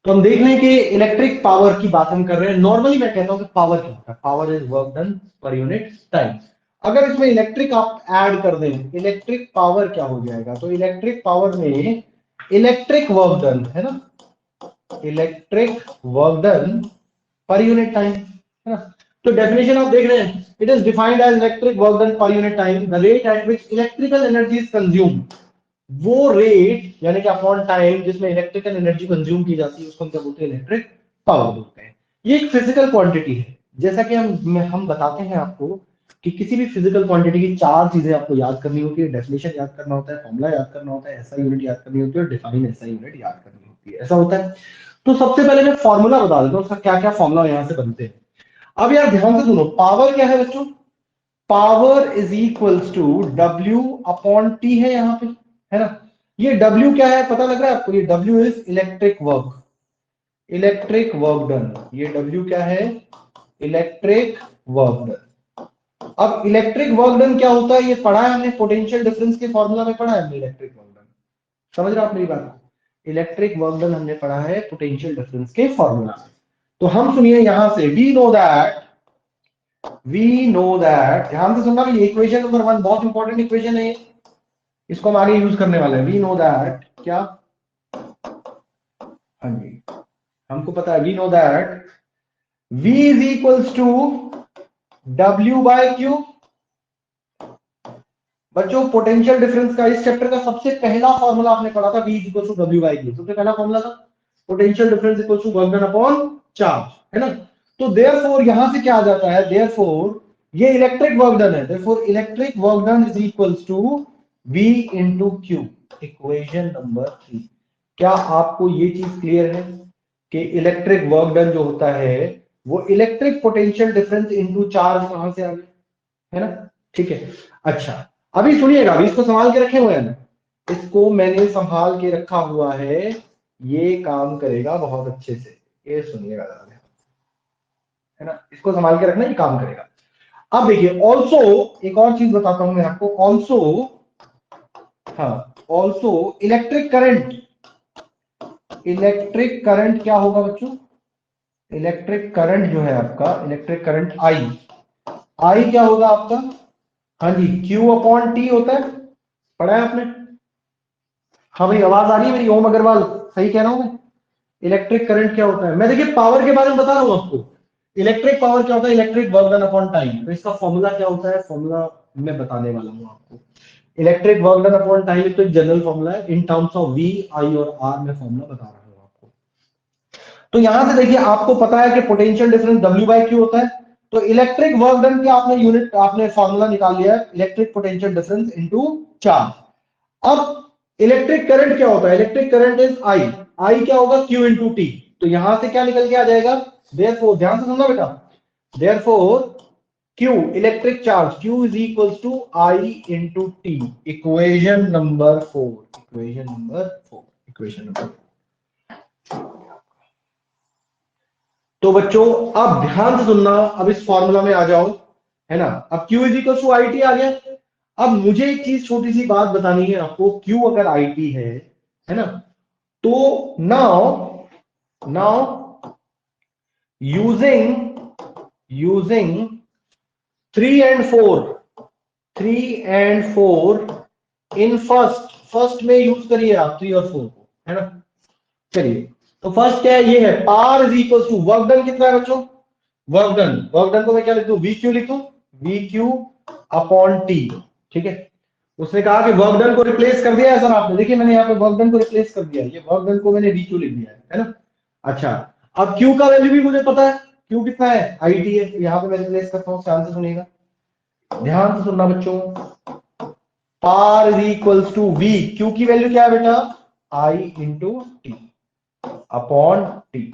तो हम देख लें कि इलेक्ट्रिक पावर की बात हम कर रहे हैं। नॉर्मली मैं कहता हूं कि पावर क्या होता है, power is work done per unit time. अगर इसमें इलेक्ट्रिक आप ऐड कर दें, इलेक्ट्रिक पावर क्या हो जाएगा, तो इलेक्ट्रिक पावर में इलेक्ट्रिक वर्क डन है ना, electric work done per unit time है ना। तो डेफिनेशन आप देख रहे हैं, it is defined as electric work done per unit time, the rate at which electrical energy is consumed. वो रेट यानी कि अपॉन टाइम जिसमें इलेक्ट्रिकल एनर्जी कंज्यूम की जाती है उसको हम क्या बोलते हैं, इलेक्ट्रिक पावर बोलते हैं। ये एक फिजिकल क्वांटिटी है। जैसा कि हम बताते हैं आपको कि किसी भी फिजिकल क्वांटिटी की चार चीजें आपको याद करनी होती है। डेफिनेशन याद करना होता है, फॉर्मूला याद करना होता है, एसआई यूनिट याद करनी होती है और डिफाइन एसआई यूनिट याद करनी होती है। ऐसा होता है। तो सबसे पहले मैं फॉर्मूला बता देता हूँ उसका क्या क्या फॉर्मूला यहाँ से बनते हैं। अब यार ध्यान से सुनो, पावर क्या है बच्चों, power is equals to W upon T है यहाँ पे, है ना। ये डब्ल्यू क्या है पता लग रहा है आपको, ये W is electric work, electric work done. ये डब्ल्यू क्या है, इलेक्ट्रिक वर्क डन। अब इलेक्ट्रिक वर्क डन क्या होता है ये पढ़ा है हमने, पोटेंशियल डिफरेंस के फॉर्मूला में पढ़ा है हमने इलेक्ट्रिक वर्क डन। समझ रहे हो आप मेरी बात को, इलेक्ट्रिक वर्क डन हमने पढ़ा है पोटेंशियल डिफरेंस के फॉर्मूला में। तो हम सुनिए यहां से, वी नो दैट ध्यान से सुनना, ये इक्वेशन नंबर 1 बहुत इंपॉर्टेंट इक्वेशन है, इसको हम आगे यूज करने वाले हैं। वी नो दैट क्या, हाँ जी, हमको पता है, we know that V is equals to W by Q। बच्चों पोटेंशियल डिफरेंस का इस चैप्टर का सबसे पहला फॉर्मूला आपने पढ़ा था, V is equals to W by Q। सबसे पहला फॉर्मूला था potential difference equals to work done upon charge, है ना। तो देयरफॉर यहां से क्या आ जाता है, देयरफॉर ये इलेक्ट्रिक वर्क डन है, therefore electric work done is equals to V into Q, equation number 3। क्या आपको ये चीज क्लियर है कि इलेक्ट्रिक वर्क डन जो होता है वो electric potential difference into charge कहां से आ गया, है ना। ठीक है, अच्छा अभी सुनिएगा, अभी इसको संभाल के रखे हुए हैं ना, इसको मैंने संभाल के रखा हुआ है, ये काम करेगा बहुत अच्छे से, ये सुनिएगा जरा, है ना, इसको संभाल के रखना, ये काम करेगा। अब देखिए ऑल्सो, एक और चीज बताता हूं मैं आपको, ऑल्सो, हाँ, also electric current, electric current क्या होगा बच्चों, इलेक्ट्रिक करंट जो है आपका, इलेक्ट्रिक करंट आई, आई क्या होगा आपका, हाँ जी, Q अपॉन टी होता है, पढ़ा है आपने। हाँ भाई आवाज आ रही है मेरी, ओम अग्रवाल, सही कह रहा हूं मैं। इलेक्ट्रिक करंट क्या होता है, मैं देखिए पावर के बारे में बता रहा हूं आपको। इलेक्ट्रिक पावर क्या होता है, electric work done upon time. तो इसका फॉर्मूला क्या होता है, फॉर्मूला मैं बताने वाला हूं आपको। Electric work done upon time तो एक जनरल फॉर्मूला है, इन टर्म्स ऑफ वी, आई और आर में फॉर्मूला बता रहा हूं आपको। तो यहां से देखिए आपको पता है कि potential difference W by Q होता है। तो इलेक्ट्रिक वर्क डन की आपने यूनिट, आपने फॉर्मूला निकाल लिया है, electric potential difference into charge. अब इलेक्ट्रिक करंट क्या होता है, इलेक्ट्रिक करंट इज आई, आई क्या होगा, Q इनटू टी। तो यहां से क्या निकल के आ जाएगा, देयरफॉर ध्यान से सुनना बेटा, therefore Q electric charge, Q is equals to I into T, equation number 4, equation number 4, equation number 4। तो बच्चों अब ध्यान से सुनना, अब इस फॉर्मूला में आ जाओ, है ना। अब Q is equal to I T आ गया। अब मुझे एक चीज छोटी सी बात बतानी है आपको, Q अगर आई टी है ना, तो now using 3 and 4, 3 and 4 in first, first में यूज करिए आप 3 और 4 को, है ना। चलिए, तो फर्स्ट क्या है, ये है power is equal to work done कितना है बच्चों, वर्क डन, वर्क डन को मैं क्या लिख दूं, वी क्यू लिख दूं, वी क्यू अपॉन टी। ठीक है, उसने कहा कि वर्क डन को रिप्लेस कर दिया है सर आपने, देखिए मैंने यहाँ पे वर्क डन को रिप्लेस कर दिया है, ये वर्क डन को मैंने वी क्यू लिख दिया है ना। अच्छा, अब क्यू का वैल्यू भी मुझे पता है, क्यू कितना है, आई टी है, यहाँ पे मैं रिप्लेस करता हूँ, ध्यान से सुनिएगा, ध्यान से सुनना बच्चों। Power is equals to V, Q की वैल्यू क्या है बेटा, I into T upon T.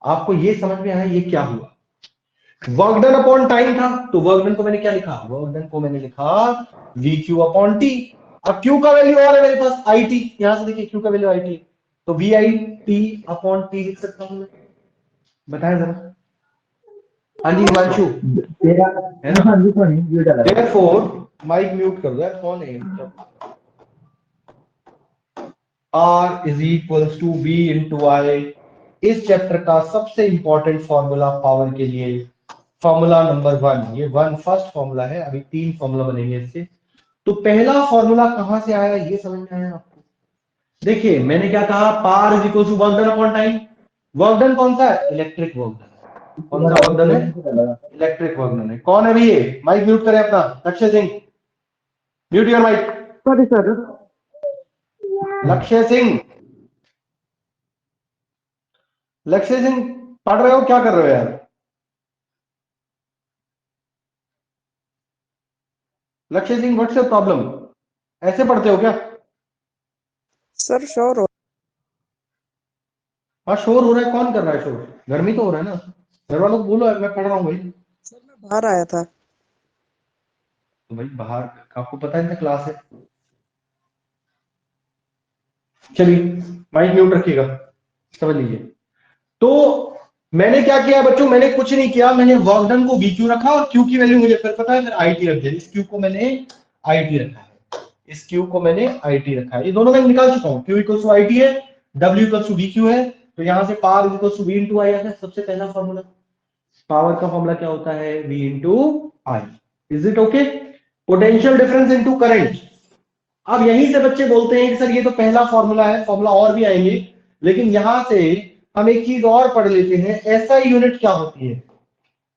आपको ये समझ में आया ये क्या हुआ, वर्क डन अपॉन टाइम था, तो वर्क डन को मैंने क्या लिखा, वर्क डन को मैंने लिखा वी क्यू अपॉन टी। अब क्यू का वैल्यू और है मेरे पास आई टी, यहां से देखिए क्यू का वैल्यू आई टी, तो V I T upon T लिख सकता हूं मैं, बताएं जरा। हाँ जी हिमांशु, तेरा है ना। हाँ जी सॉरी ये डाला है। देयरफॉर माइक म्यूट कर दो यार, कौन है R is equals to V into I, इस चैप्टर का सबसे इंपॉर्टेंट फॉर्मूला पावर के लिए, फॉर्मूला नंबर 1, ये 1 फर्स्ट फॉर्मूला है, अभी 3 फॉर्मूला बनेंगे इससे। तो पहला फॉर्मूला कहां से आया ये समझ में आया आपको? देखिए मैंने क्या कहा, power is equal to work done upon time. Work done कौन सा है? Electric work done. कौन सा वर्क डन है? इलेक्ट्रिक वर्क डन है। कौन है भैया? माइक म्यूट करें अपना, Lakshya Singh, mute your mic. Sorry sir. Lakshya Singh, लक्ष्य सिंह पढ़ रहे हो क्या कर रहे हो यार? लक्ष्य सिंह व्हाट्स योर प्रॉब्लम? ऐसे पढ़ते हो क्या? सर श्योर हो। हाँ शोर हो रहा है, कौन कर रहा है शोर? गर्मी तो हो रहा है ना, घर वालों को बोलो मैं पढ़ रहा हूँ भाई। सर मैं बाहर आया था। तो भाई बाहर, आपको पता है ना क्लास है। चलिए माइक म्यूट रखिएगा, समझ लीजिए। तो मैंने क्या किया बच्चों, मैंने कुछ नहीं किया, मैंने वर्क डन को VQ रखा और Q की वैल्यू मुझे फिर पता है, फिर IT रख दिया। इस Q को मैंने IT रखा है, इस Q को मैंने IT रखा है, ये दोनों मैं निकाल चुका हूँ। Q इक्वल टू IT है, W इक्वल टू VQ है, तो यहां से power equal to V into I आता है। सबसे पहला फॉर्मूला, पावर का फॉर्मूला क्या होता है? V into I. Is it okay? Potential difference into current. अब यहीं से बच्चे बोलते हैं कि सर ये तो पहला फॉर्मूला है, फॉर्मूला और भी आएंगे, लेकिन यहां से हम एक चीज और पढ़ लेते हैं, एसआई यूनिट क्या होती है?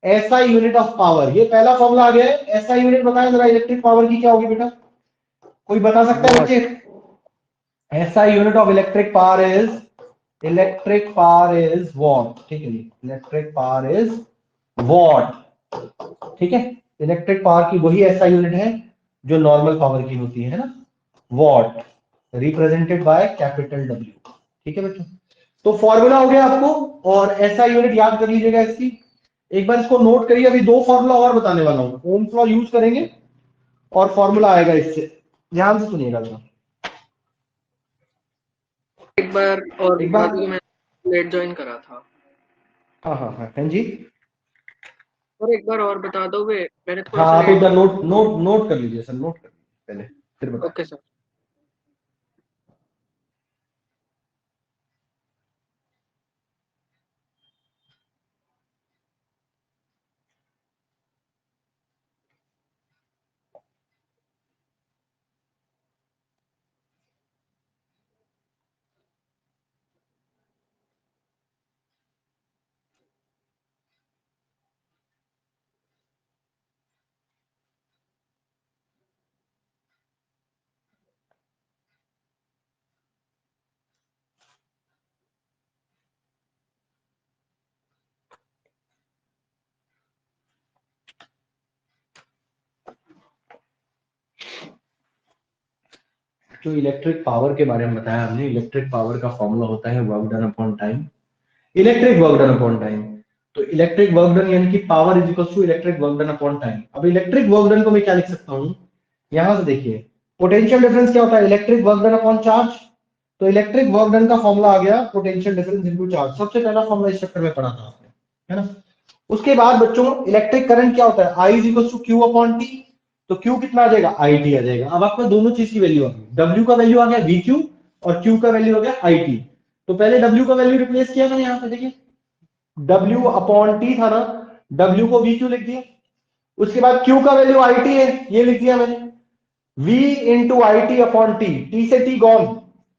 एसआई यूनिट ऑफ पावर, ये पहला फॉर्मूला आ गया है। एसआई यूनिट बताएं जरा, इलेक्ट्रिक पावर की क्या होगी बेटा? कोई बता सकता है बच्चे? SI unit of electric power is, electric power is what. ठीक है जी, इलेक्ट्रिक पावर इज वॉट। ठीक है, इलेक्ट्रिक पावर की वही एसआई यूनिट है जो नॉर्मल पावर की होती है ना, what, represented by capital W. ठीक है बच्चों, तो फॉर्मूला हो गया आपको, और ऐसा यूनिट याद कर लीजिएगा इसकी। एक बार इसको नोट करिए, अभी 2 फॉर्मूला और बताने वाला हूं, ओम्स लॉ यूज करेंगे और फॉर्मूला आएगा इससे, ध्यान से सुनिएगा जरा। एक बार और एक बता बार, दो कि मैं लेट ज्वाइन करा था। हाँ हाँ हाँ हाँ जी, और एक बार और बता दो, वे मैंने थोड़ा हाँ सा आप एक लेट बार ज्वाइन। नोट कर लीजिए सर, नोट कर लीजिए पहले, फिर बताएं। Okay sir. जो इलेक्ट्रिक पावर के बारे में बताया हमने, इलेक्ट्रिक पावर का फॉर्मूला होता है work done upon time, electric work done upon time. तो इलेक्ट्रिक वर्क डन यानी कि power is equal to electric work done upon time. अब इलेक्ट्रिक वर्क डन को मैं क्या लिख सकता हूं, यहां से देखिए, पोटेंशियल डिफरेंस क्या होता है? Electric work done upon charge. तो इलेक्ट्रिक वर्क डन का फॉर्मूला आ गया पोटेंशियल डिफरेंस इनटू चार्ज, सबसे पहला फॉर्मूला इस चैप्टर में पढ़ा था आपने, है ना। उसके बाद बच्चों इलेक्ट्रिक करंट क्या होता है? I is equal to Q upon T. तो क्यू कितना आ जाएगा? आई टी आ जाएगा। अब आपको दोनों चीज की वैल्यू आ गई, डब्ल्यू का वैल्यू आ गया वी क्यू और क्यू का वैल्यू आ गया आई टी। तो पहले डब्ल्यू का वैल्यू रिप्लेस किया मैंने यहां पे, देखिए W अपॉन टी था ना, W को V क्यू लिख दिया। उसके बाद Q का वैल्यू आई टी है, ये लिख दिया मैंने, V इंटू आई टी अपॉन टी। टी से टी गॉन,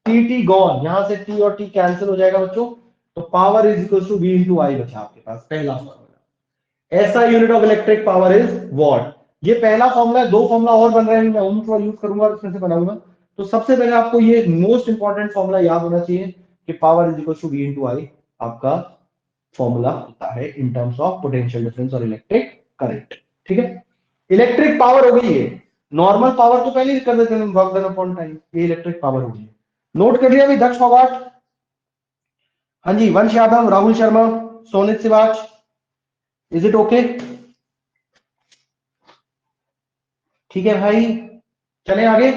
टी गॉन, यहां से टी और टी कैंसिल हो जाएगा बच्चों। तो power is equal to V into I बचा आपके पास, पहला फॉर्मूला। ऐसा unit of electric power is watt. ये पहला फॉर्मूला है, 2 फॉर्मूला और बन रहे हैं, मैं उनको यूज करूंगा, उसमें से बनाऊंगा। तो सबसे पहले आपको ये मोस्ट इंपॉर्टेंट फॉर्मूला याद होना चाहिए कि power is equal to V into I आपका फॉर्मूला होता है in terms of potential difference और इलेक्ट्रिक करंट। ठीक है, इलेक्ट्रिक पावर हो गई है। नॉर्मल पावर तो पहले ही कर देते हैं वर्क डन अपॉन टाइम, ये इलेक्ट्रिक पावर हो गई। नोट कर लिया अभी दक्ष फोगाट? हाँ जी, Vansh Yadav, Rahul Sharma, Sonit Siwach, is it okay? ठीक है भाई, चले आगे।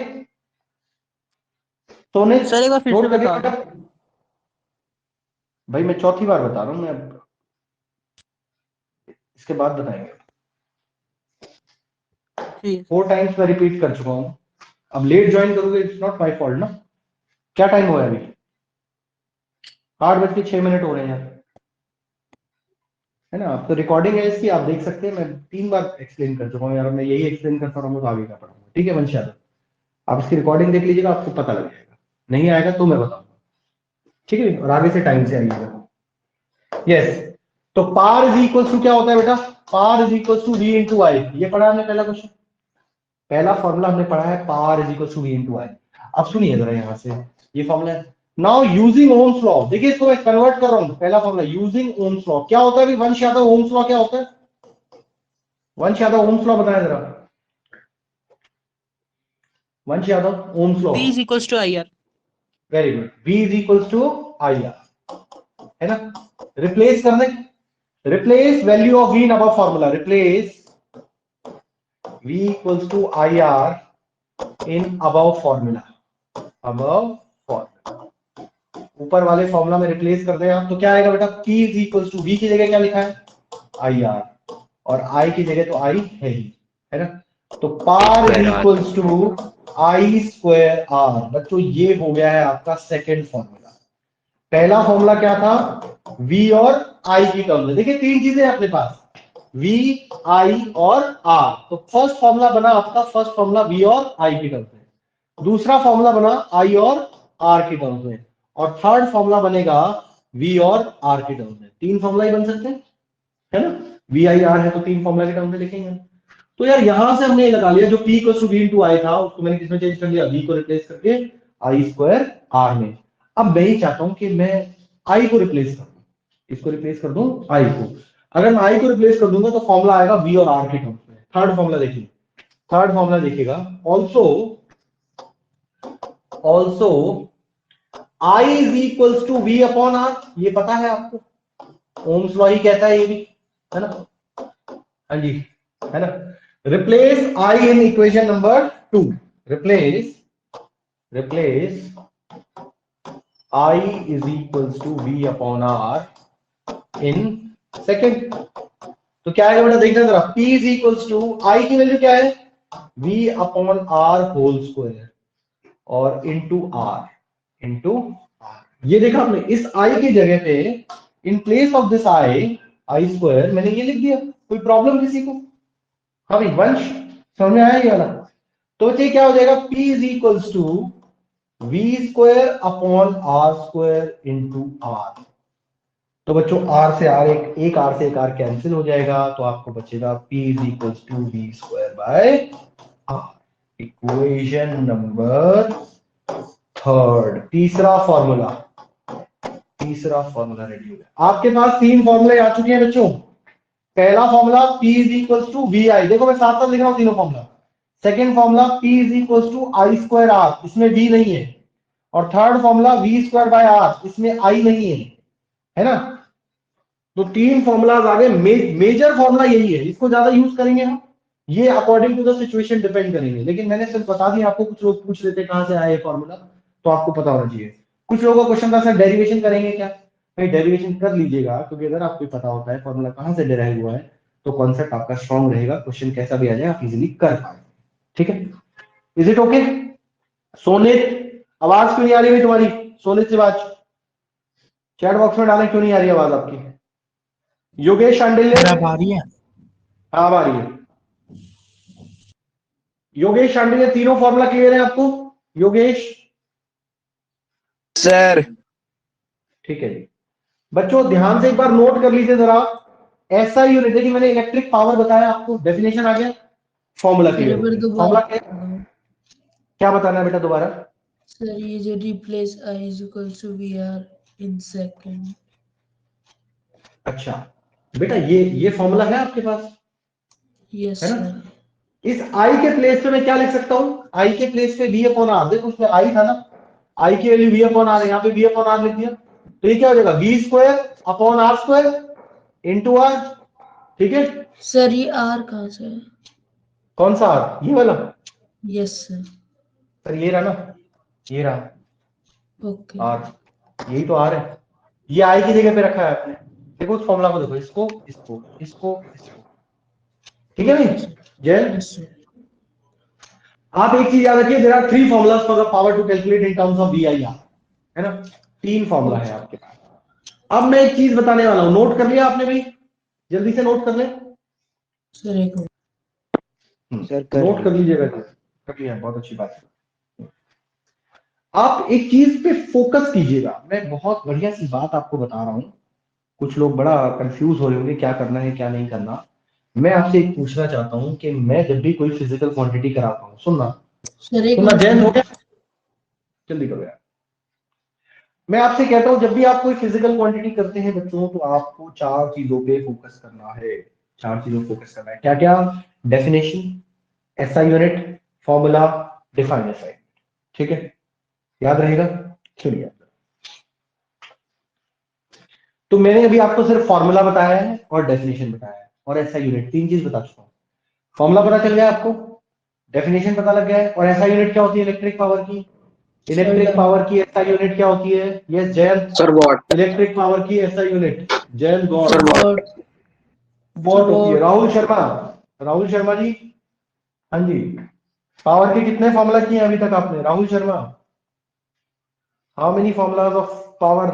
सोनित सर एक बार फिर से नोट कर बता लिया? दो। भाई मैं चौथी बार बता रहा हूं, मैं अब इसके बाद बताएंगे। ठीक। 4 टाइम्स मैं रिपीट कर चुका हूं, अब लेट ज्वाइन करोगे, इट्स नॉट माय फॉल्ट ना। क्या टाइम हुआ है अभी? 8:06 हो रहे हैं यार, है ना। अब तो रिकॉर्डिंग है इसकी, आप देख सकते हैं, मैं 3 बार एक्सप्लेन कर चुका हूँ यार, मैं यही एक्सप्लेन करता रहूंगा तो आगे क्या पढ़ूंगा। ठीक है वंश यादव, आप इसकी रिकॉर्डिंग देख लीजिएगा, आपको पता लग जाएगा, नहीं आएगा तो मैं बताऊंगा, ठीक है। और आगे से टाइम से आइएगा। यस, तो पार इज इक्वल टू क्या होता है बेटा, power is equal to V into I, ये पढ़ा हमने पहला क्वेश्चन, पहला फॉर्मूला हमने पढ़ा है power is equal to V into I. अब सुनिए जरा यहां से, ये फॉर्मूला है। नाउ यूजिंग ओम्स लॉ, देखिए इसको मैं कन्वर्ट कर रहा हूं, पहला फॉर्मूला यूजिंग ओम्स लॉ क्या होता है अभी वंश यादव, ओम्स लॉ क्या होता है, वंश यादव ओम्स लॉ बताया जरा, Vansh Yadav Ohm's law. V is equals to IR. Very good, V is equal to I R, है ना। रिप्लेस करने, replace value of V in above formula, replace V equals to I R in above formula, above formula, ऊपर वाले formula में replace कर दें आप, तो क्या आएगा बेटा, P is equals to V की जगह क्या लिखा है आई आर, और I की जगह तो I है ही, है ना। तो power is equals to I square R. बच्चों ये हो गया है आपका सेकंड फॉर्मूला। पहला फॉर्मूला क्या था, V और I की टर्म में, देखिए 3 चीजें हैं अपने पास, V, I और R। तो फर्स्ट फॉर्मूला बना आपका, फर्स्ट फॉर्मूला V और I की टर्म में, दूसरा फॉर्मूला बना I और R की टर्म में, और थर्ड फॉर्मूला बनेगा V और R की टर्म में। 3 फॉर्मूला ही बन सकते हैं, है ना। V I R है तो 3 फॉर्मूला की टर्म में लिखेंगे। तो यार यहां से हमने लगा लिया, जो P equal to V into I था उसको मैंने किसमें चेंज कर लिया, V को रिप्लेस करके आई स्क्वायर R में। अब मैं ही चाहता हूं कि मैं I को रिप्लेस कर दूं, इसको रिप्लेस कर दूं I को। अगर मैं I को रिप्लेस कर दूंगा तो फॉर्मूला आएगा V और R के टर्म्स में। थर्ड फॉर्मूला देखिए, थर्ड फॉर्मूला देखिएगा, also I is equals to V upon R, ये पता है आपको, ओम्स लॉ ही कहता है ये भी, है ना। हाँ जी, है ना। Replace I in equation number 2, replace I is equals to V upon R in second. तो क्या है बेटा, देखना जरा, P is equals to I की वैल्यू क्या है, V upon R whole square और इनटू R, ये देखा आपने, इस I की जगह पे in place of this I square मैंने ये लिख दिया। कोई प्रॉब्लम किसी को, हाँ भाई वंश समझ में आया ये वाला। तो ये क्या हो जाएगा, P is equals to V square upon R square into R। तो बच्चों R से R, एक R से एक R कैंसिल हो जाएगा, तो आपको बचेगा P is equals to V square by R। Equation number third, तीसरा फॉर्मूला रेडी हो गया। आपके पास 3 फॉर्मूले आ चुके हैं बच्चों। पहला formula P is equals to V I, देखो मैं साथ साथ लिख रहा हूं तीनों formula. Second formula P is equals to I square R, इसमें V नहीं है। और third formula V square by R, इसमें I नहीं है ना। तो 3 फॉर्मूलाज आ गए। मेजर फॉर्मूला यही है, इसको ज्यादा यूज करेंगे हम, ये according to the situation depend करेंगे। लेकिन मैंने सिर्फ बता दिया आपको, कुछ लोग पूछ लेते कहां से आया ये फॉर्मूला, तो आपको पता होना चाहिए। कुछ लोगों का क्वेश्चन था सर डेरिवेशन करेंगे क्या, भाई डेरिवेशन कर लीजिएगा, क्योंकि अगर आपको पता होता है फॉर्मूला कहां से डिराइव हुआ है तो कॉन्सेप्ट आपका स्ट्रांग रहेगा, क्वेश्चन कैसा भी आ जाए आप इजीली कर पाएंगे। ठीक है, इज इट ओके। सोनित, आवाज क्यों नहीं आ रही भाई तुम्हारी, सोनित से बात चैट बॉक्स में डालें, क्यों नहीं आ रही आवाज आपकी। योगेश शांडिल्य, अब आ रही है। हाँ आ रही है। योगेश शांडिल्य, तीनों फॉर्मूला क्लियर है आपको, योगेश सर। ठीक है जी। बच्चों ध्यान से एक बार नोट कर लीजिए जरा, ऐसा यूनिट, देखिए मैंने इलेक्ट्रिक पावर बताया आपको, डेफिनेशन आ गया, फॉर्मूला क्लियर, फॉर्मूला क्या बताना है बेटा दोबारा। सर ये जो replace I is equal to V R in second. अच्छा बेटा, ये फॉर्मूला है आपके पास, यस है ना। सर। इस आई के प्लेस पे मैं क्या लिख सकता हूँ, आई के प्लेस पे वी अपॉन आर, देखो उसमें आई था ना, आई की वैल्यू वी अपॉन आर, यहाँ पे वी अपॉन आर लिख दिया, तो ये क्या हो जाएगा, V square upon R square into R. ठीक है सर ये आर कहाँ से है? कौन सा आर, ये वाला, यस सर। सर ये रहा ना, ये रहा ओके। आर, यही तो आर है, ये आई की जगह पे रखा है आपने। देखो उस फॉर्मूला को देखो, इसको इसको इसको इसको, ठीक है भाई जय। Yes sir. आप एक चीज याद रखिए, there are 3 formulas for the power to calculate in terms of V I R, है ना। 3 फॉर्मूला है आपके पास, अब मैं एक चीज बताने वाला हूं, नोट कर लिया आपने भाई? जल्दी से नोट कर ले। सर एक मिनट। सर कर नोट कर लीजिएगा। कर लिया, बहुत अच्छी बात है। आप एक चीज पे फोकस कीजिएगा। मैं बहुत बढ़िया सी बात आपको बता रहा हूं। कुछ लोग बड़ा कंफ्यूज हो रहे होंगे क्या करना है क्या नहीं करना। मैं आपसे एक पूछना चाहता हूं कि मैं जब भी कोई फिजिकल क्वांटिटी कराता हूं, सुनना सर एक सुनना, जैन हो मिनट। गया, जल्दी करो यार। मैं आपसे कहता हूं जब भी आप कोई फिजिकल क्वांटिटी करते हैं बच्चों, तो आपको चार चीजों पे फोकस करना है। चार चीजों पे फोकस करना है। क्या क्या? Definition, SI unit, formula, define SI. ठीक है, याद रहेगा? चलिए, तो मैंने अभी आपको सिर्फ फॉर्मूला बताया है और डेफिनेशन बताया है और एसआई यूनिट, तीन चीज बता चुका हूं। फॉर्मूला पता चल गया आपको, डेफिनेशन पता लग गया है, और एसआई यूनिट क्या होती है इलेक्ट्रिक पावर की? इलेक्ट्रिक पावर की एसआई यूनिट क्या होती है? Yes Jayant. Sir watt. Electric power की SI unit, Jayant Gaur, sir watt. Watt. Watt होती है। राहुल शर्मा, राहुल शर्मा जी, हाँ जी। पावर के कितने फॉर्मूला किए अभी तक आपने? Rahul Sharma, how many formulas of power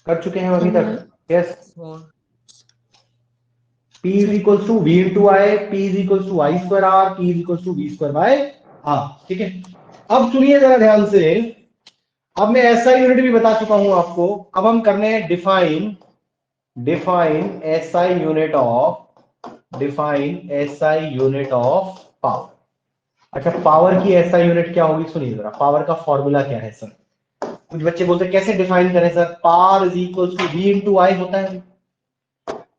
कर चुके हैं अभी तक? Yes. P is equals to V into I, P is equals to I square R, P is equals to V square by R। ठीक है, अब सुनिए जरा ध्यान से। अब मैं ऐसा यूनिट भी बता चुका हूं आपको। अब हम करने हैं define, define SI unit of, define SI unit of power. अच्छा, पावर की एसआई यूनिट क्या होगी? सुनिए जरा, पावर का फॉर्मूला क्या है सर? कुछ बच्चे बोलते हैं कैसे डिफाइन करें sir? Power is equal to V into I होता है।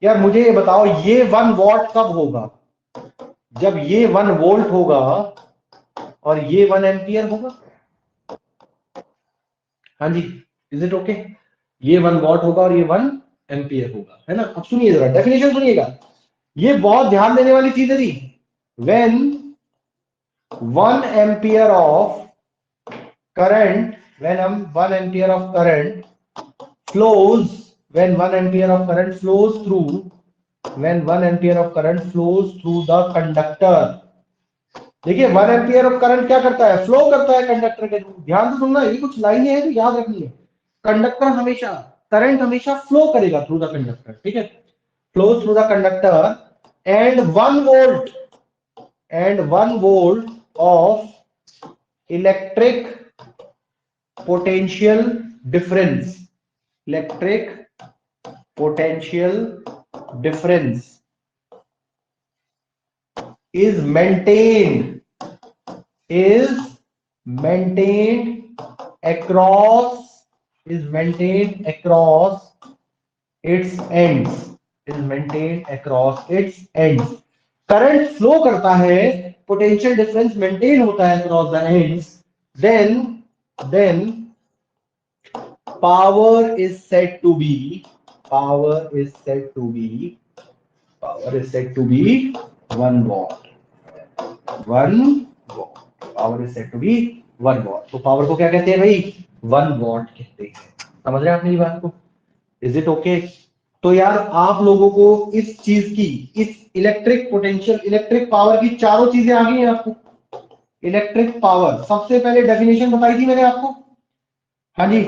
यार मुझे ये बताओ, ये 1 वॉट कब होगा? जब ये 1 वोल्ट होगा और ये 1 एम्पियर होगा। हाँ जी, इज इट ओके? ये 1 वॉट होगा और ये 1 एम्पियर होगा, है ना? अब सुनिए जरा, डेफिनेशन सुनिएगा, ये बहुत ध्यान देने वाली चीज है जी। When 1 ampere of current, when हम 1 ampere of current flows, when 1 ampere of current flows through, when 1 ampere of current flows through the conductor. देखिए 1 एम्पियर ऑफ करंट क्या करता है? फ्लो करता है कंडक्टर के थ्रू। ध्यान से सुनना, ये कुछ लाइनें हैं तो याद रखनी है। कंडक्टर हमेशा, करंट हमेशा फ्लो करेगा थ्रू द कंडक्टर, ठीक है? Flow through the conductor and 1 volt, and 1 volt of electric potential difference, electric potential difference is maintained, is maintained across, is maintained across its ends, is maintained across its ends। Current flow करता है, potential difference maintain होता है across the ends, then power is said to be, power is said to be, power is said to be 1 watt, 1 watt। Power is said to be 1 watt. तो power को क्या कहते हैं भाई? 1 what कहते हैं। समझ रहे हैं आप मेरी बात को? Is it okay? तो यार आप लोगों को इस चीज की, इस इलेक्ट्रिक पोटेंशियल, इलेक्ट्रिक पावर की चारों चीजें आ गई हैं आपको। इलेक्ट्रिक पावर, सबसे पहले डेफिनेशन बताई थी मैंने आपको। हाँ जी,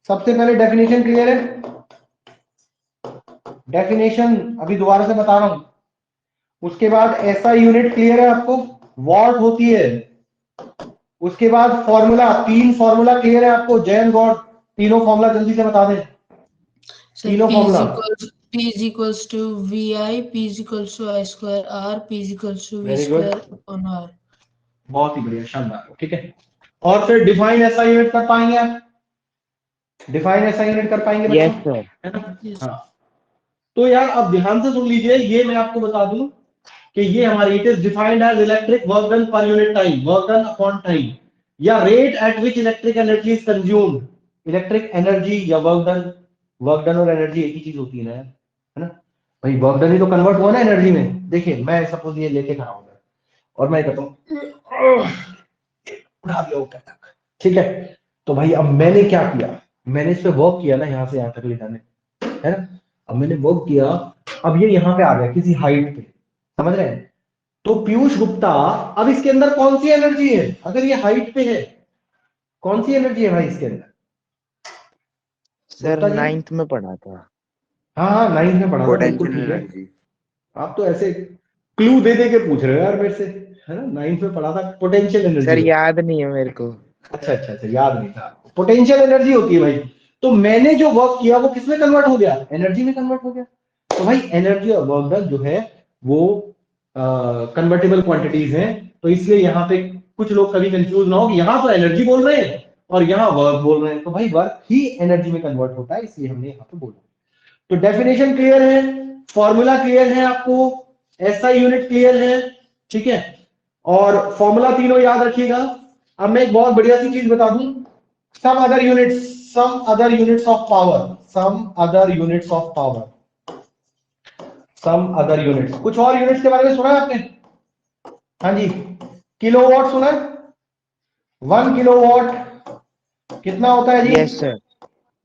सबसे पहले डेफिनेशन क्लियर है? डेफिनेशन अभी दोबारा से बता रहा हूं। उसके बाद ऐसा यूनिट क्लियर है आपको, वॉट होती है। उसके बाद फॉर्मूला, 3 फॉर्मूला क्लियर है आपको, जैन गॉड, तीनों फॉर्मूला जल्दी से बता दें। तीनों formula, P is equals to VI, P is equals to I square R, P is equals to V very good, square upon R। बहुत ही बढ़िया, शानदार, ठीक है। और फिर डिफाइन ऐसा यूनिट कर पाएंगे आप? डिफाइन ऐसा यूनिट कर पाएंगे बच्चों? Yes sir. है ना? Yes। हाँ। तो यार अब ध्यान से सुन लीजिए, ये मैं आपको बता दूं कि ये हमारी, it is defined as electric work done per unit time, work done upon time, या rate at which electric energy is consumed. Electric energy या वर्क डन, वर्क डन और एनर्जी एक ही चीज होती है ना यार, है ना भाई? वर्क डन ही तो कन्वर्ट हुआ ना एनर्जी में। देखिए मैं सपोज ये लेके खड़ा हूं और मैं कहता हूं उठा दिया ऊपर तक, ठीक है? तो भाई अब मैंने क्या किया? मैंने इस पे वर्क किया ना, यहां से यहां तक ले जाने, है ना? अब मैंने वर्क किया, अब ये यहां पे आ गया किसी हाइट पे, समझ रहे हैं? तो पीयूष गुप्ता, अब इसके अंदर कौन सी एनर्जी है? अगर ये हाइट पे है, कौन सी एनर्जी है भाई इसके अंदर? सर गुप्ता जी? 9th में पढ़ा था। हाँ 9th में पढ़ा था, बिल्कुल पोटेंशियल ठीक है। एनर्जी। आप तो ऐसे क्लू दे दे के पूछ रहे हो यार मेरे से, है ना। 9th में पढ़ा था पोटेंशियल सर एनर्जी। याद नहीं है मेरे को। अच्छा, याद नहीं था। पोटेंशियल एनर्जी होती है भाई। तो मैंने जो वर्क किया वो किसमें कन्वर्ट हो गया, एनर्जी में कन्वर्ट हो गया। तो भाई एनर्जी और वर्क डन जो है वो कन्वर्टेबल क्वांटिटीज हैं। तो इसलिए यहाँ पे कुछ लोग कभी कंफ्यूज ना हो कि यहाँ तो एनर्जी बोल रहे हैं और यहाँ वर्क बोल रहे हैं। तो भाई वर्क ही एनर्जी में कन्वर्ट होता है, इसलिए हमने यहाँ पे बोला। तो डेफिनेशन क्लियर है, फॉर्मूला क्लियर है आपको, एसआई यूनिट क्लियर है, ठीक है। और फॉर्मूला तीनों याद रखिएगा। अब मैं एक बहुत बढ़िया सी चीज बता दूं, some other units of power, some other units of power, some other units. कुछ और यूनिट्स के बारे में सुना है आपने? हाँ जी, किलोवाट सुना है? 1 किलोवाट कितना होता है जी? Yes sir.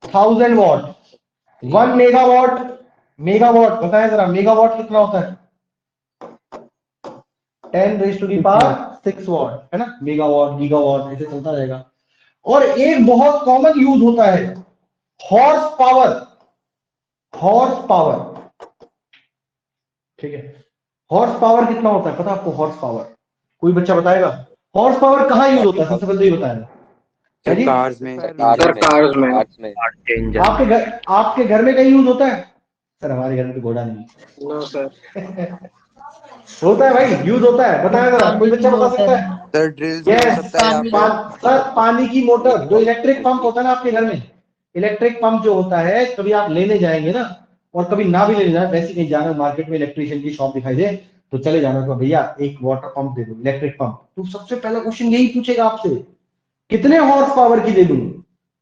1000 watt. 1 megawatt, megawatt बताएं जरा, मेगावाट कितना होता है? 10⁻⁶ वॉट, है ना। मेगावाट, गीगावाट ऐसे चलता रहेगा। और एक बहुत कॉमन यूज होता है हॉर्स पावर, हॉर्स पावर, ठीक है। हॉर्स पावर कितना होता है पता आपको? हॉर्स पावर कोई बच्चा बताएगा? हॉर्स पावर कहाँ यूज होता है, सबसे पहले ये बताएगा। है जी? कार्स में, सर कार्स में। आपके घर में कहीं यूज होता है? सर हमारे घर में तो घोड़ा नहीं। No sir. होता है भाई, यूज होता है, बताया जरा, कोई बच्चा बता सकता है? सर ड्रिल्स भी हो यस, सकता है यहाँ पे। सर पानी की मोटर, जो इलेक्ट्रिक पंप होता है ना आपके घर में, इलेक्ट्रिक पंप जो होता है, कभी आप लेने जाएंगे ना, और कभी ना भी लेने जाए, वैसे कहीं जाना मार्केट में, इलेक्ट्रिशियन की शॉप दिखाई दे तो चले जाना, तो भैया एक वाटर पंप दे दो, इलेक्ट्रिक पंप। तो सबसे पहला क्वेश्चन यही पूछेगा आपसे, कितने हॉर्स पावर की दे दूं?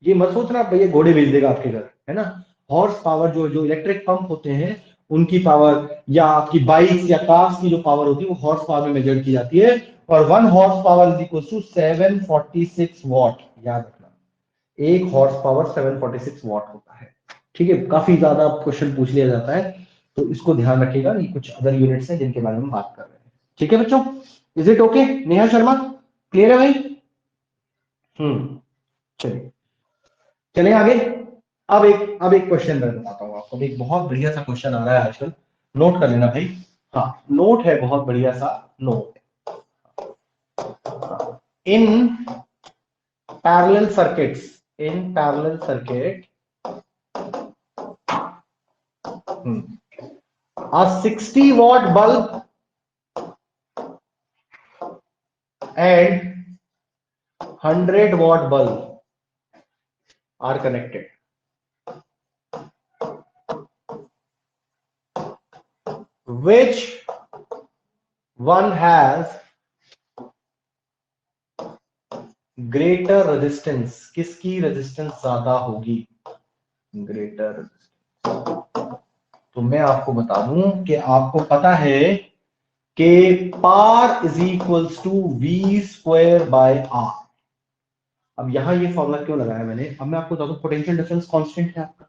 ये मत सोचना भैया घोड़े भेज देगा आपके घर, है ना। हॉर्स पावर जो जो इलेक्ट्रिक पंप होते हैं उनकी पावर, या आपकी बाइक या कार्स की जो पावर होती है वो हॉर्स पावर में मेजर की जाती है। और 1 horse power is equal to 746 watt. याद रखना, एक हॉर्स पावर 746 वॉट होता है, ठीक है। काफी ज्यादा क्वेश्चन पूछ लिया जाता है, तो इसको ध्यान रखिएगा। ये कुछ अदर यूनिट्स हैं जिनके बारे में बात कर रहे हैं, ठीक है बच्चों। Is it okay? Neha Sharma clear है भाई? चलिए चलिए आगे। अब एक क्वेश्चन मैं बताता हूँ आपको। एक बहुत बढ़िया सा क्वेश्चन आ रहा है आजकल, नोट कर लेना भाई। हाँ नोट है, बहुत बढ़िया सा note. In parallel circuits, in parallel circuit, a 60 watt bulb and 100 watt bulb are connected. Which one has greater resistance? किसकी रेजिस्टेंस ज्यादा होगी? Greater resistance. तो मैं आपको बता दूं कि आपको पता है कि power is equals to V square by R. अब यहां ये फॉर्मूला क्यों लगाया मैंने, अब मैं आपको बता दूं, पोटेंशियल डिफरेंस कांस्टेंट है आपका।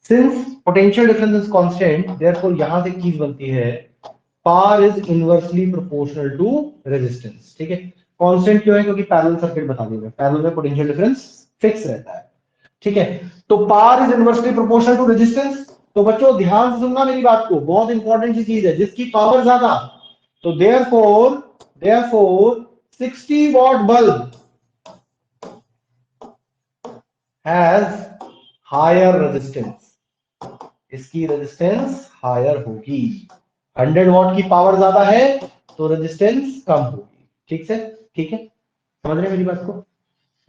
Since potential difference is constant, therefore यहां से चीज बनती है power is inversely proportional to resistance, ठीक है। कांस्टेंट क्यों है? क्योंकि पैरेलल सर्किट बता दिया, पैरेलल में पोटेंशियल डिफरेंस फिक्स रहता है, ठीक है। तो power is inversely proportional to resistance. तो बच्चों ध्यान से सुनना मेरी बात को, बहुत इंपॉर्टेंट सी चीज है, जिसकी पावर ज्यादा, तो therefore 60 watt bulb has higher resistance, इसकी रेजिस्टेंस हायर होगी। 100 वॉट की पावर ज्यादा है तो रेजिस्टेंस कम होगी, ठीक से, ठीक है। समझ रहे हैं मेरी बात को?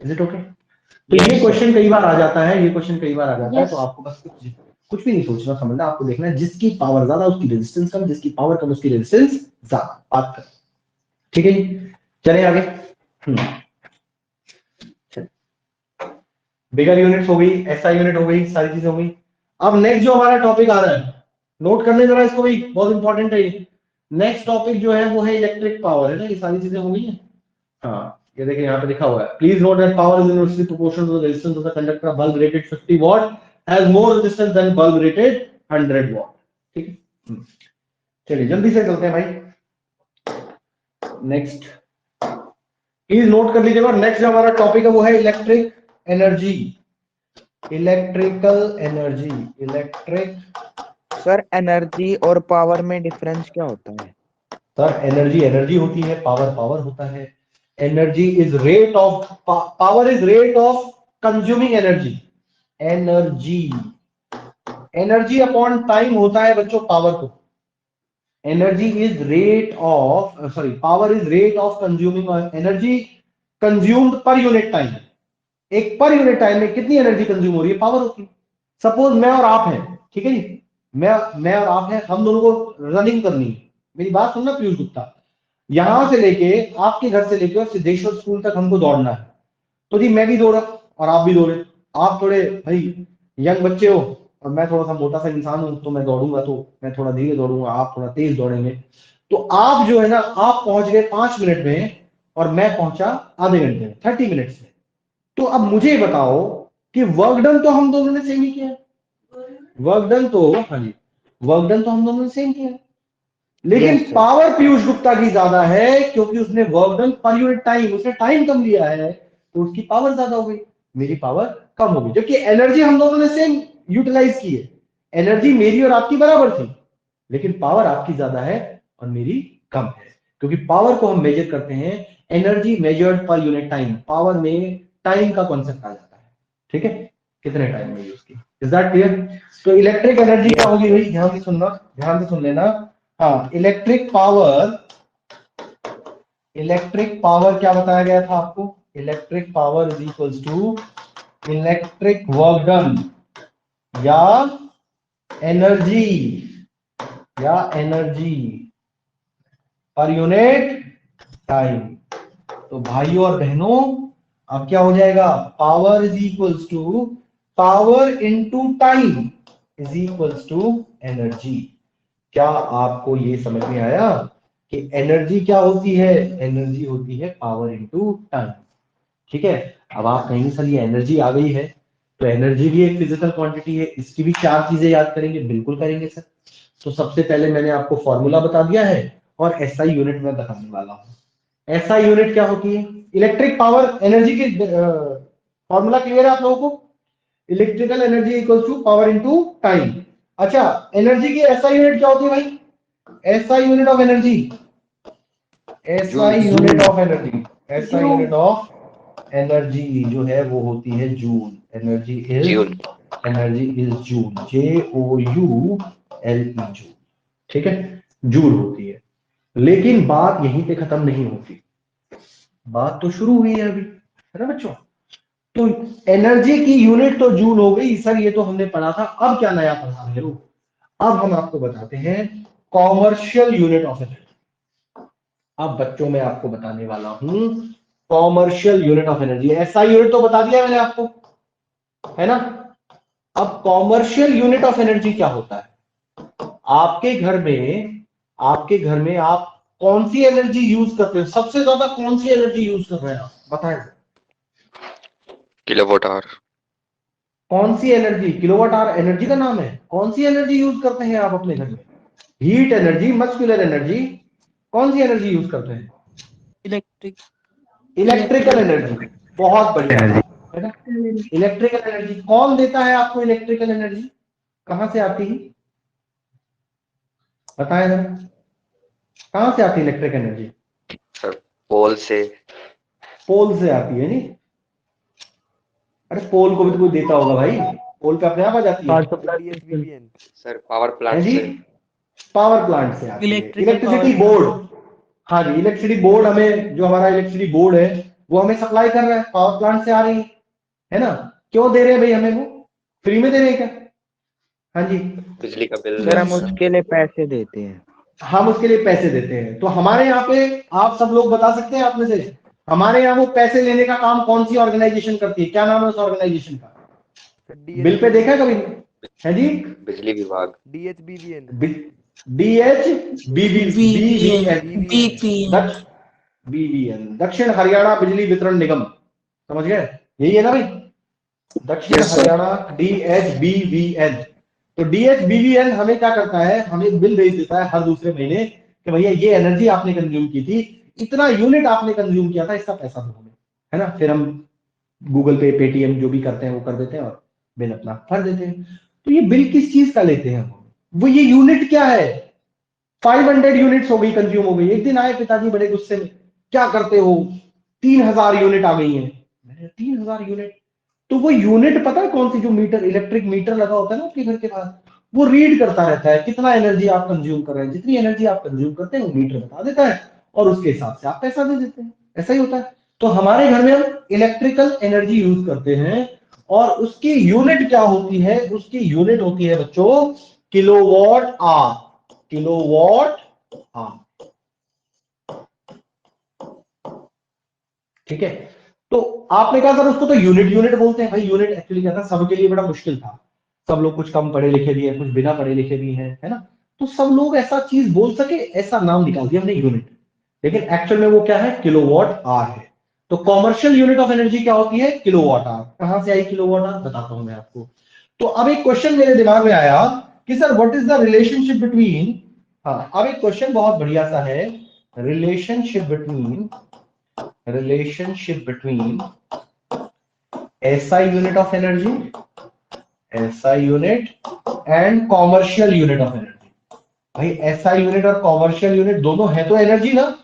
Is it okay? तो ये क्वेश्चन कई बार आ जाता है, ये क्वेश्चन कई बार आ जाता है, तो आपको बस कुछ भी नहीं सोचना समझना, आपको देखना है जिसकी पावर ज्यादा उसकी रेजिस्टेंस कम, जिसकी पावर कम उसकी रेजिस्टेंस ज्यादा, बात कर, ठीक है जी। चले आगे। बिगर यूनिट्स हो गई, एसआई यूनिट हो गई, सारी चीजें हो गई। अब नेक्स्ट जो हमारा टॉपिक आ रहा है, नोट करने जरा इसको भी, बहुत इंपॉर्टेंट है ये। नेक्स्ट टॉपिक जो है वो है इलेक्ट्रिक पावर, है ना। ये सारी चीजें हो गई है। हाँ ये देखिए यहाँ पे लिखा हुआ है, please note that power is inversely proportional to the resistance of the conductor. Bulb rated 50 watt has more resistance than bulb rated 100 watt, ठीक है। चलिए जल्दी से चलते हैं भाई। नेक्स्ट प्लीज नोट कर लीजिएगा, नेक्स्ट जो हमारा टॉपिक है वो है electric energy. Electrical energy, electric, sir energy और पावर में डिफरेंस क्या होता है? सर एनर्जी एनर्जी होती है, पावर पावर होता है। Energy is rate of, power is rate of consuming energy. Energy, energy upon time होता है बच्चों पावर को। Energy is rate of, sorry, power is rate of consuming energy consumed पर unit time. एक पर unit time में कितनी energy consume हो रही है, पावर होती है। सपोज मैं और आप हैं, ठीक है जी, मैं और आप हैं, हम दोनों को रनिंग करनी है। मेरी बात सुनना पीयूष गुप्ता, यहां से लेके आपके घर से लेके और सिद्धेश्वर स्कूल तक हमको दौड़ना है। तो जी मैं भी दौड़ा और आप भी दौड़े। आप थोड़े भाई यंग बच्चे हो और मैं थोड़ा सा मोटा सा इंसान हूं, तो मैं दौड़ूंगा तो मैं थोड़ा धीरे दौड़ूंगा, आप थोड़ा तेज दौड़ेंगे। तो आप जो है ना, आप पहुंच गए 5 मिनट में और मैं पहुंचा आधे घंटे में, 30 मिनट्स में। तो अब मुझे बताओ कि वर्क डन तो हम दोनों ने सेम ही किया है। वर्क डन तो, हाँ जी, वर्क डन तो हम दोनों ने सेम किया है, लेकिन Yes, sir. Power Piyush Gupta की ज्यादा है, क्योंकि उसने work done per unit time, उसने टाइम कम लिया है, तो उसकी पावर ज्यादा हो गई, मेरी पावर कम हो गई। जबकि एनर्जी हम दोनों ने सेम यूटिलाइज की है, एनर्जी मेरी और आपकी बराबर थी, लेकिन पावर आपकी ज्यादा है और मेरी कम है। क्योंकि पावर को हम मेजर करते हैं एनर्जी मेजर्ड पर यूनिट टाइम, पावर में टाइम का कॉन्सेप्ट आ जाता है, ठीक है, कितने टाइम में यूज की। Is that clear? तो इलेक्ट्रिक एनर्जी क्या होगी भाई, ध्यान से सुनना, ध्यान से सुन लेना। हाँ, इलेक्ट्रिक पावर क्या बताया गया था आपको? Electric power is equals to electric work done या एनर्जी पर यूनिट टाइम। तो भाइयों और बहनों, अब क्या हो जाएगा? Power is equals to power into time is equals to energy. क्या आपको ये समझ में आया कि एनर्जी क्या होती है? एनर्जी होती है पावर इनटू टाइम, ठीक है। अब आप कहेंगे सर ये एनर्जी आ गई है, तो एनर्जी भी एक फिजिकल क्वांटिटी है, इसकी भी 4 चीजें याद करेंगे। बिल्कुल करेंगे सर। तो सबसे पहले मैंने आपको फॉर्मूला बता दिया है और एसआई यूनिट में बताने वाला हूं। एसआई यूनिट क्या होती है? इलेक्ट्रिक पावर एनर्जी की फॉर्मूला क्लियर है आप लोगों को? Electrical energy equals to power into time. अच्छा, एनर्जी की एसआई यूनिट क्या होती है भाई? SI unit of energy, SI unit of energy, SI unit of energy जो है वो होती है joule. Energy is joule, JOULE, joule, ठीक है, जूल होती है। लेकिन बात यहीं पे खत्म नहीं होती, बात तो शुरू हुई है अभी, है ना बच्चों? तो एनर्जी की यूनिट तो जूल हो गई सर, ये तो हमने पढ़ा था। अब क्या नया पढ़ा है? अब हम आपको बताते हैं कॉमर्शियल यूनिट ऑफ एनर्जी। अब बच्चों मैं आपको बताने वाला हूं commercial unit of energy. SI unit तो बता दिया मैंने आपको, है ना? अब कॉमर्शियल यूनिट ऑफ एनर्जी क्या होता है? आपके घर में आप कौन सी एनर्जी यूज करते हैं? सबसे ज्यादा कौन सी एनर्जी यूज कर रहे हैं आप, बताएं। Kilowatt hour. कौन सी एनर्जी? किलोवाट आवर एनर्जी का नाम है। कौन सी एनर्जी यूज करते हैं आप अपने घर में? हीट एनर्जी, मस्कुलर एनर्जी, कौन सी एनर्जी यूज करते हैं? Electric electrical energy. बहुत बढ़िया है ना? इलेक्ट्रिकल एनर्जी कौन देता है आपको? इलेक्ट्रिकल एनर्जी कहां से आती है, बताएं जरा, कहां से आती है इलेक्ट्रिक एनर्जी? सर पोल से। पोल से आती है, नहीं? अरे पोल को भी तो कोई देता होगा भाई, पोल पे अपने आप आ जाती है। सर पावर है प्लांट जी, से। पावर प्लांट से आती है। इलेक्ट्रिकल इलेक्ट्रिसिटी बोर्ड, हाँ जी, इलेक्ट्रिसिटी बोर्ड हमें, जो हमारा इलेक्ट्रिसिटी बोर्ड है वो हमें सप्लाई कर रहा है, पावर प्लांट से आ रही है ना? क्यों दे रहे हैं भाई हमें? वो फ्री में दे रहे हैं क्या? हाँ जी, बिजली का बिल। सर हम उसके लिए पैसे देते हैं। हम उसके लिए पैसे देते हैं। तो हमारे यहाँ पे आप सब लोग बता सकते हैं आप में से, हमारे यहाँ वो पैसे लेने का काम कौन सी ऑर्गेनाइजेशन करती है? क्या नाम है उस ऑर्गेनाइजेशन का? बिल पे देखा है कभी? है जी, बिजली विभाग। BBN, दक्षिण हरियाणा बिजली वितरण निगम, समझ गए? यही है ना भाई, दक्षिण हरियाणा DHBVN। तो DHBVN हमें क्या करता है? हमें बिल भेज देता है हर दूसरे महीने कि भैया ये एनर्जी आपने कंज्यूम की थी, इतना यूनिट आपने कंज्यूम किया था, इसका पैसा दो हमें, है ना? फिर हम गूगल पे, पेटीएम जो भी करते हैं वो कर देते हैं और बिल अपना भर देते हैं। तो ये बिल किस चीज का लेते हैं हम, वो ये यूनिट क्या है, 500 यूनिट्स हो गई, कंज्यूम हो गई। एक दिन आए पिताजी बड़े गुस्से में, क्या करते हो, 3000 यूनिट आ गई हैं। मैंने 3000 यूनिट, तो वो यूनिट पता है कौन सी, जो मीटर, इलेक्ट्रिक मीटर लगा होता है ना आपके घर के पास, वो रीड करता रहता है कितना एनर्जी आप कंज्यूम कर रहे हैं। जितनी एनर्जी आप कंज्यूम करते हैं वो मीटर बता देता है और उसके हिसाब से आप पैसा दे देते हैं। ऐसा ही होता है। तो हमारे घर में हम इलेक्ट्रिकल एनर्जी यूज करते हैं और उसकी यूनिट क्या होती है, उसकी यूनिट होती है बच्चों किलोवाट आवर। किलोवाट आवर, ठीक है। तो आपने कहा सर उसको तो यूनिट यूनिट बोलते हैं। भाई यूनिट एक्चुअली क्या था, सबके लिए बड़ा मुश्किल था। सब लोग कुछ कम पढ़े लिखे भी हैं, कुछ बिना पढ़े लिखे भी हैं, है ना। तो सब लोग ऐसा चीज बोल सके, ऐसा नाम निकाल दिया हमने यूनिट। लेकिन एक्चुअल में वो क्या है, किलोवाट आवर है। तो कॉमर्शियल यूनिट ऑफ एनर्जी क्या होती है, किलोवाट आवर। कहां से आई किलोवाट आवर, बताता हूं मैं आपको। तो अब एक क्वेश्चन मेरे दिमाग में आया कि sir what is the relationship between, हाँ अब एक क्वेश्चन बहुत बढ़िया सा है, relationship between SI unit of energy, SI unit and commercial unit of energy. भाई SI यूनिट और कॉमर्शियल यूनिट दोनों है तो एनर्जी ना।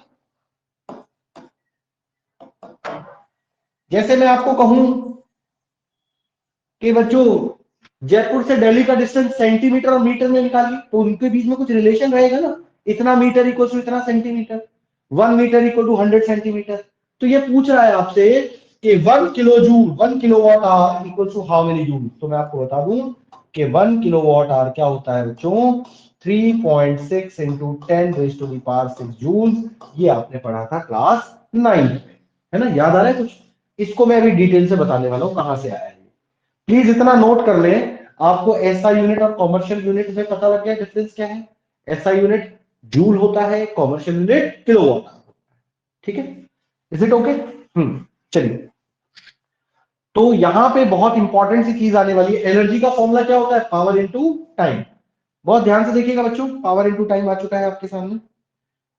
जैसे मैं आपको कहूं कि बच्चों जयपुर से दिल्ली का डिस्टेंस सेंटीमीटर और मीटर में निकालिए, तो उनके बीच में कुछ रिलेशन रहेगा ना। इतना मीटर इक्वल टू इतना centimetre, 1 metre equal to 100 centimetre. तो ये पूछ रहा है आपसे कि 1 kilo joule, 1 kilowatt hour equal to how many joule. तो मैं आपको बता दूं कि 1 किलोवाट आवर क्या होता है बच्चों, 3.6 इंटू 10⁻⁶ जूल। ये आपने पढ़ा था क्लास 9 में, है ना, याद आ रहा है कुछ। इसको मैं अभी डिटेल से बताने वाला हूं कहां से आया है। प्लीज इतना नोट कर लें, आपको एसआई यूनिट और कॉमर्शियल यूनिट में पता लग गया डिफरेंस क्या है। एसआई यूनिट जूल होता है, कॉमर्शियल यूनिट किलोवाट, ठीक है। Is it okay? चलिए, तो यहां पे बहुत इंपॉर्टेंट सी चीज आने वाली है। एनर्जी का फॉर्मूला क्या होता है, पावर इनटू टाइम। बहुत ध्यान से देखिएगा बच्चों, पावर इनटू टाइम आ चुका है आपके सामने।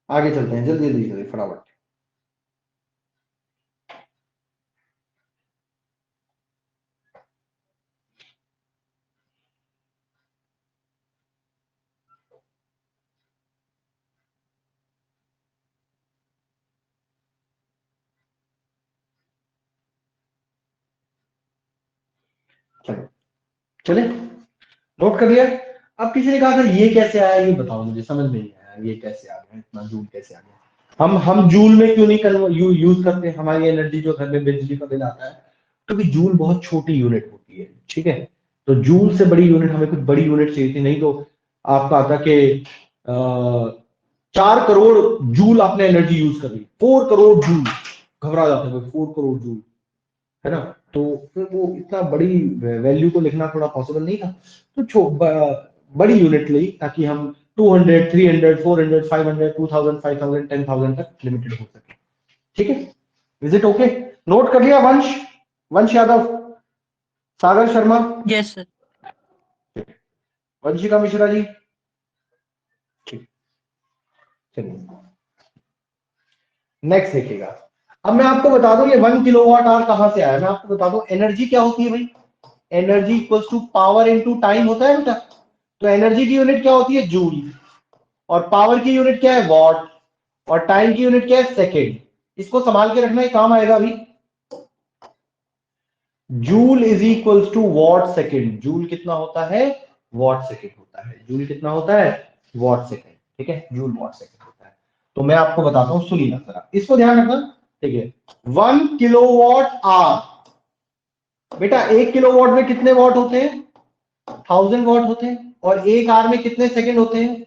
आगे चलते हैं, जल्दी जल्दी जल्दी फटाफट। चलो चले, नोट कर लिया। अब किसी ने कहा था ये कैसे आया, ये बताओ मुझे, समझ में नहीं आया ये कैसे आ गया, इतना जूल कैसे आ गया। हम जूल में क्यों नहीं यूज करते हमारी एनर्जी जो घर में बिजली का बिल आता है, क्योंकि जूल बहुत छोटी यूनिट होती है, ठीक है। तो जूल से बड़ी यूनिट, हमें कुछ बड़ी यूनिट चाहिए थी, नहीं तो आपका आता कि 4 करोड़ जूल आपने एनर्जी यूज कर ली, 4 करोड़ जूल, घबरा जाते हैं 4 करोड़ जूल, है ना। तो फिर वो इतना बड़ी वैल्यू को लिखना थोड़ा पॉसिबल नहीं था। तो बड़ी यूनिट ली ताकि हम 200, 300, 400, 500, 2000, 5000, 10,000 तक लिमिटेड हो सके, ठीक है। Is it okay? नोट कर लिया वंश, वंश यादव, सागर शर्मा, यस सर। वंशिका मिश्रा जी, ठीक। चलिए नेक्स्ट देखिएगा। अब मैं आपको बता दूं ये 1 किलोवाट आवर कहां से आया। मैं आपको बता दूं एनर्जी क्या होती है भाई, energy equals to power into time होता है बेटा। तो एनर्जी की यूनिट क्या होती है, जूल, और पावर की यूनिट क्या है, वॉट, और टाइम की यूनिट क्या है, सेकेंड। इसको संभाल के रखना, ये काम आएगा अभी। Joule is equals to watt second. Joule कितना होता है, वॉट सेकेंड होता है। जूल कितना होता है, वॉट सेकेंड, ठीक है। जूल वॉट सेकेंड होता है। तो मैं आपको बताता हूं, सुनिए जरा, इसको ध्यान रखना, ठीक है। 1 किलोवाट आवर, बेटा 1 किलोवाट में कितने वॉट होते हैं, 1000 वॉट होते हैं। और 1 आवर में कितने सेकंड होते हैं,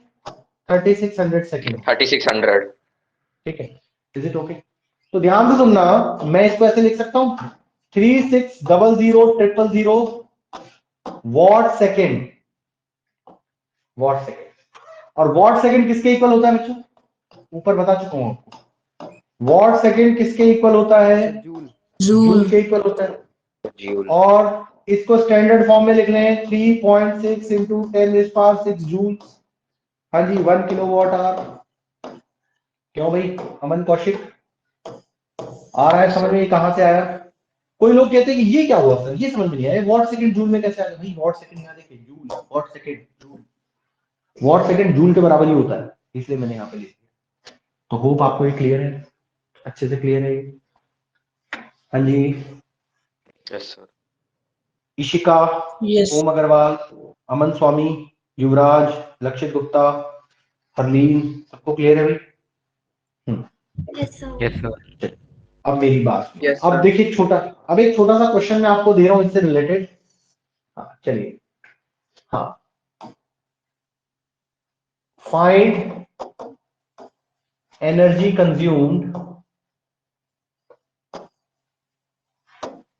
3600 सेकंड, 3600। ठीक है। Is it okay? तो ध्यान से सुनना, मैं इसको ऐसे लिख सकता हूं 36000000 वॉट सेकेंड, वॉट सेकेंड। और वॉट सेकेंड किसके इक्वल होता है बच्चों, ऊपर बता चुका हूं आपको। वॉट सेकेंड किसके इक्वल होता है, जूल। जूल के इक्वल होता है। जूल। और इसको स्टैंडर्ड फॉर्म में लिख लें 3.6 इंटू 10⁶ जूल। हाँ जी, 1 किलोवाट आवर। क्यों भाई अमन कौशिक, आ रहा है समझ में ये कहां से आया, कोई लोग कहते हैं कि ये क्या हुआ सर, ये समझ में नहीं आया, वॉट सेकंड जूल में कैसे आ गया? भाई वॉट सेकंड यहाँ देखिए, joule, what second joule, what second joule के बराबर ही होता है, इसलिए मैंने यहाँ पे लिख दिया। तो होप आपको ये क्लियर है, अच्छे से क्लियर है ये? हाँ जी, यस सर। इशिका, Yes. ओम अग्रवाल, अमन स्वामी, युवराज, लक्षित गुप्ता, हरलीन, सबको क्लियर है भाई? Yes sir. अब मेरी बात सुनो। Yes, अब sir. देखिए अब एक छोटा सा क्वेश्चन मैं आपको दे रहा हूं इससे रिलेटेड। हाँ चलिए, हाँ, find energy consumed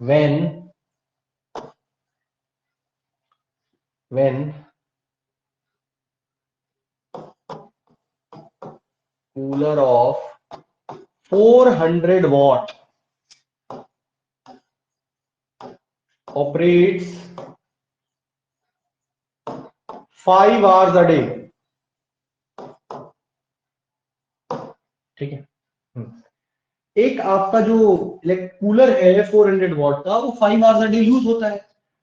when cooler of 400 watt operates 5 hours a day। ठीक है। एक आपका जो कूलर है 400 वॉट का, वो 5 आवर्स अ डे यूज होता है,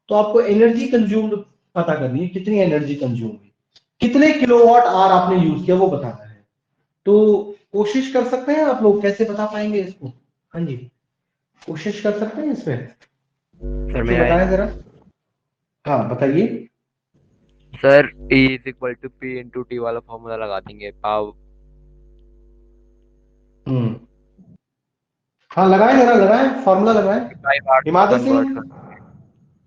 तो आपको एनर्जी कंज्यूम्ड पता करनी है, कितनी एनर्जी कंज्यूम हुई, कितने किलोवाट आवर आपने यूज किया वो बताना है। तो कोशिश कर सकते हैं आप लोग, कैसे बता पाएंगे इसको? हाँ जी, कोशिश कर सकते हैं इसमें, सर तो बताएं जरा। हाँ बताइए। Sir E is equal to P into T वाला फॉर्मूला लगा देंगे। पाव हम्म, हाँ लगाएं, जरा लगाएं, फॉर्मूला लगाएं। 5 आवर्स में हिमाद्र कन्वर्ट सिंह, कर।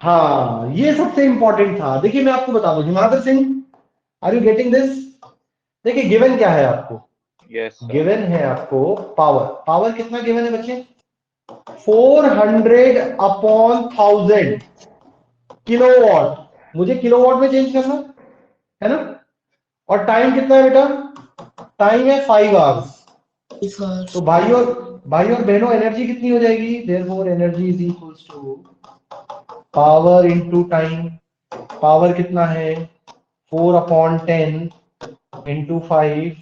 हाँ ये सबसे इंपॉर्टेंट था। देखिए मैं आपको बता दूं, Himadra Singh, are you getting this? देखिए गिवन क्या है आपको, यस सर। गिवन है आपको पावर, पावर कितना गिवन है बच्चे? 400 अपॉन 1000 किलोवाट, मुझे किलोवाट में चेंज करना है ना। और टाइम कितना है बेटा? टाइम है 5 आवर्स। If तो भाई और बहनों, एनर्जी कितनी हो जाएगी? Therefore energy is equals to power into time. Power कितना है? 4/10 इंटू 5,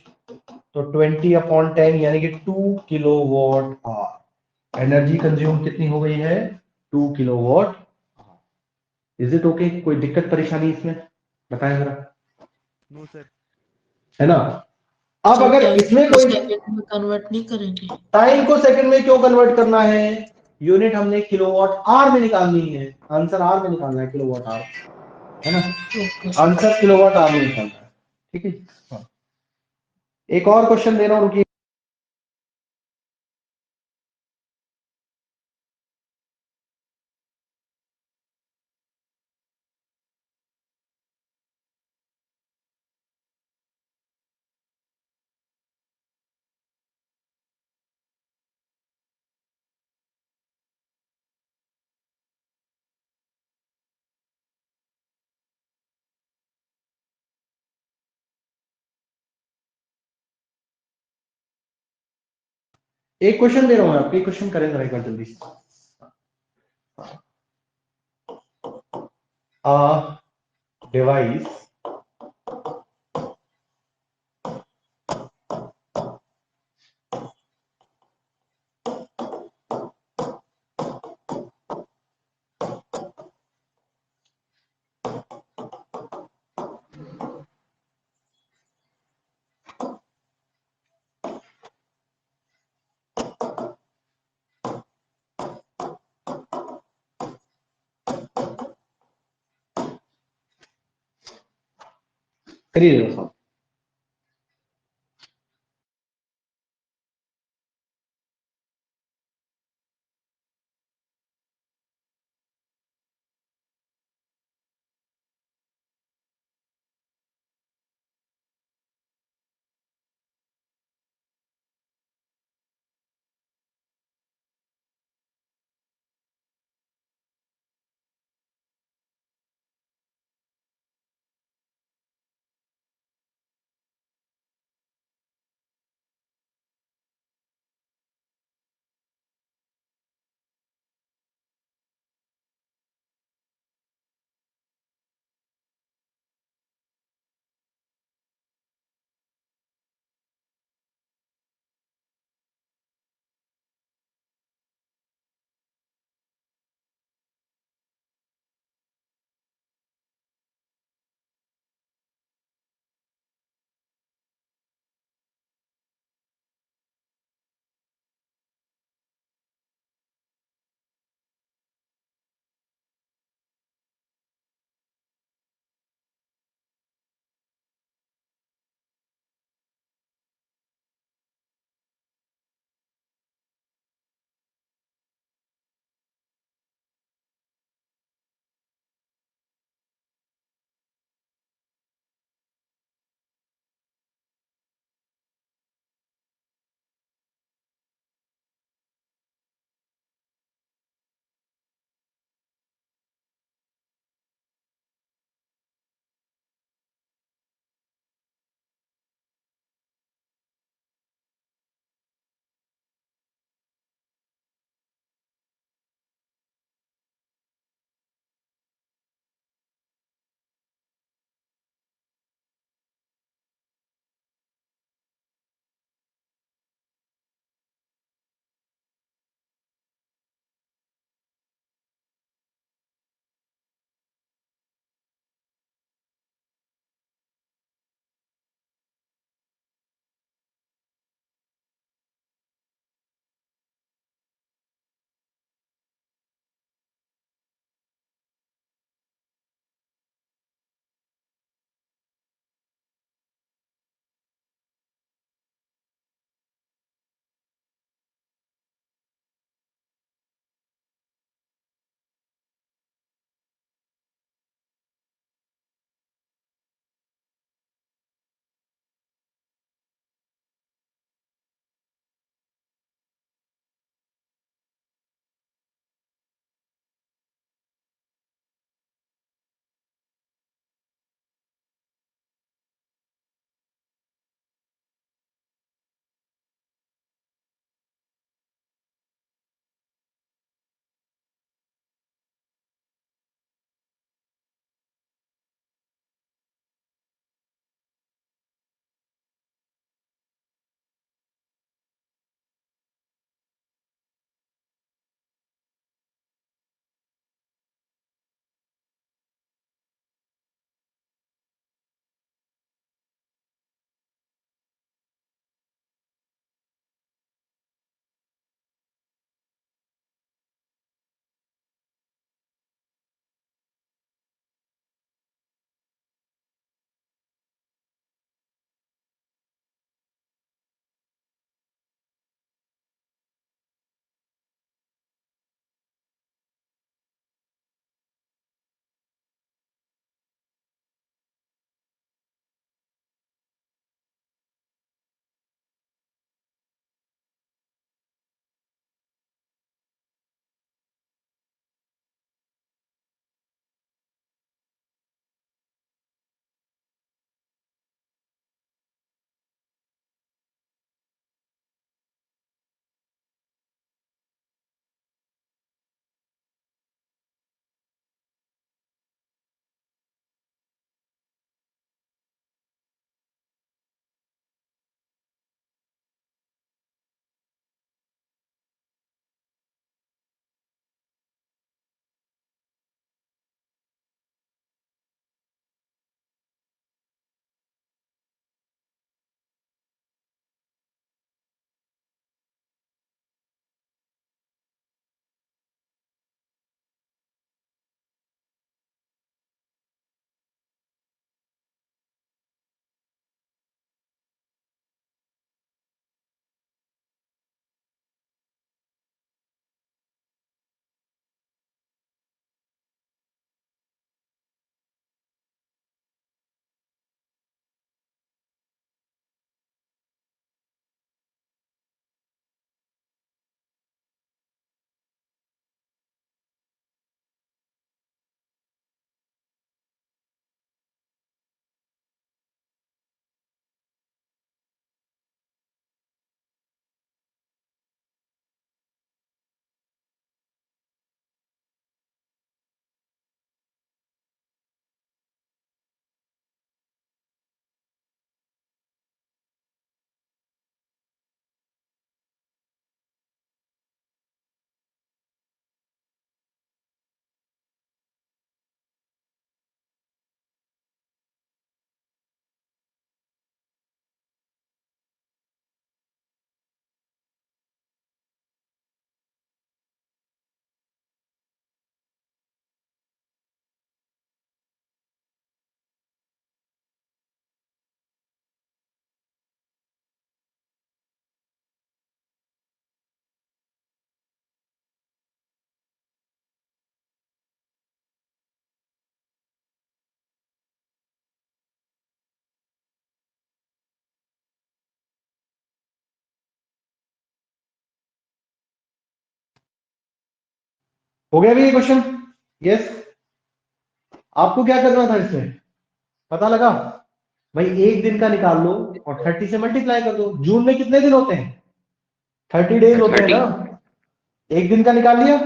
तो 20/10 यानी कि 2 किलोवाट आवर। एनर्जी कंज्यूम कितनी हो गई है? 2 किलोवाट। Is it okay? कोई दिक्कत परेशानी इसमें बताएं जरा, नो सर। है ना? अब सर अगर टाइम इसमें को कोई, सेकंड में कन्वर्ट नहीं करेंगे? टाइम को सेकंड में क्यों कन्वर्ट करना है? यूनिट हमने किलोवाट आवर में निकालनी है, आंसर आवर में निकालना है, किलोवाट आवर, है ना? Okay sir. Answer kilowatt hour में निकालना है, ठीक है। हाँ। एक और क्वेश्चन दे रहा हूं, रुकिए। एक क्वेश्चन दे रहा हूं आपको, एक क्वेश्चन करें जरा एक बार जल्दी से। डिवाइस करिए। हो गया भी ये क्वेश्चन? यस। आपको क्या करना था इसमें, पता लगा? भाई एक दिन का निकाल लो और 30 से मल्टीप्लाई कर दो। जून में कितने दिन होते हैं? 30 डेज होते हैं 30। ना। एक दिन का निकाल लिया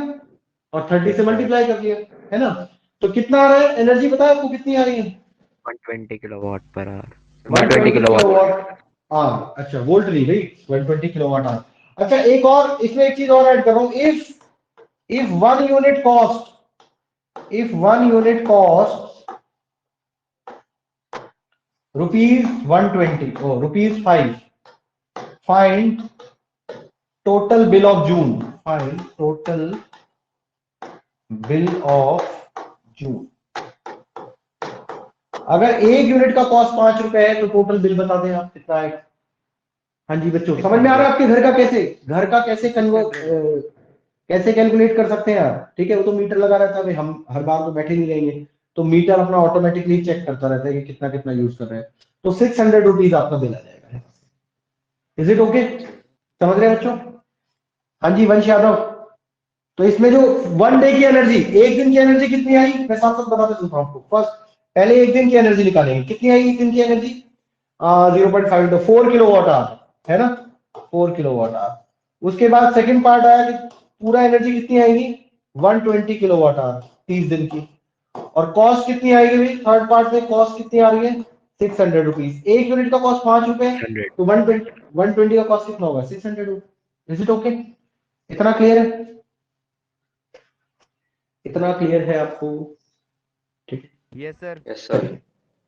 और 30 से मल्टीप्लाई कर लिया, है ना? तो कितना आ रहा है एनर्जी, बताया आपको कितनी आ रही है? 120 kilowatt per hour. 120 120 kilowatt. Kilowatt hour. अच्छा वोल्ट नहीं भाई, 120 किलोवाट आवर। अच्छा एक और इसमें एक चीज और ऐड कर रहा हूं। If one unit cost rupees 120 or rupees 5, find total bill of June. Find total bill of June. अगर एक यूनिट का कॉस्ट 5 रुपए है तो टोटल बिल बता दें आप कितना आएगा। हाँ जी बच्चों, समझ में आ रहा है आपके घर का कैसे कन्वर्ट, कैसे कैलकुलेट कर सकते हैं आप? ठीक है, वो तो मीटर लगा रहता है भाई, हम हर बार तो बैठे नहीं रहेंगे, तो मीटर अपना ऑटोमेटिकली चेक करता रहता है कि कितना कितना यूज कर रहे हैं। तो 600 रुपीज आपका बिल आ जाएगा। Is it okay? समझ रहे हैं बच्चों? हाँ जी वंश यादव। तो इसमें जो 1 डे की एनर्जी, एक दिन की एनर्जी कितनी आई, मैं साथ साथ बताता चलता हूं आपको। फर्स्ट पहले एक दिन की एनर्जी निकालेंगे, कितनी आई एक दिन की एनर्जी? 0.5 तो 4 किलोवाट आवर, है ना? 4 किलोवाट आवर। उसके बाद सेकंड पार्ट आया कि पूरा एनर्जी कितनी आएगी? 120 किलोवाट आवर 30 दिन की। और कॉस्ट कितनी आएगी भाई? थर्ड पार्ट में कॉस्ट कितनी आ रही है? 600 रुपीज। एक यूनिट का कॉस्ट 5 रुपए, 100। तो 120 का कॉस्ट कितना होगा? 600। Is it okay? इतना क्लियर है? इतना क्लियर है आपको? ठीक है। Yes sir. Yes, sir.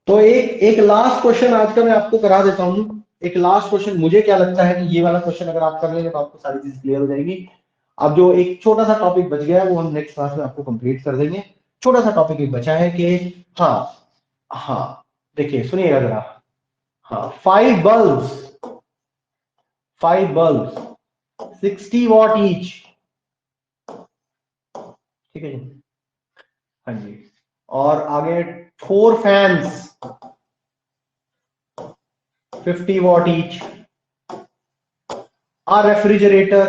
तो एक लास्ट क्वेश्चन आज का मैं आपको करा देता हूं। एक लास्ट क्वेश्चन, मुझे क्या लगता है कि ये वाला क्वेश्चन अगर आप कर लेंगे तो आपको सारी चीज क्लियर हो जाएगी। अब जो एक छोटा सा टॉपिक बच गया है वो हम नेक्स्ट क्लास में आपको कंप्लीट कर देंगे। छोटा सा टॉपिक एक बचा है कि हाँ देखिए सुनिएगा जरा। हाँ 5 बल्ब्स 60 वॉट ईच। ठीक है जी, हाँ जी। और आगे 4 fans 50 what each. A refrigerator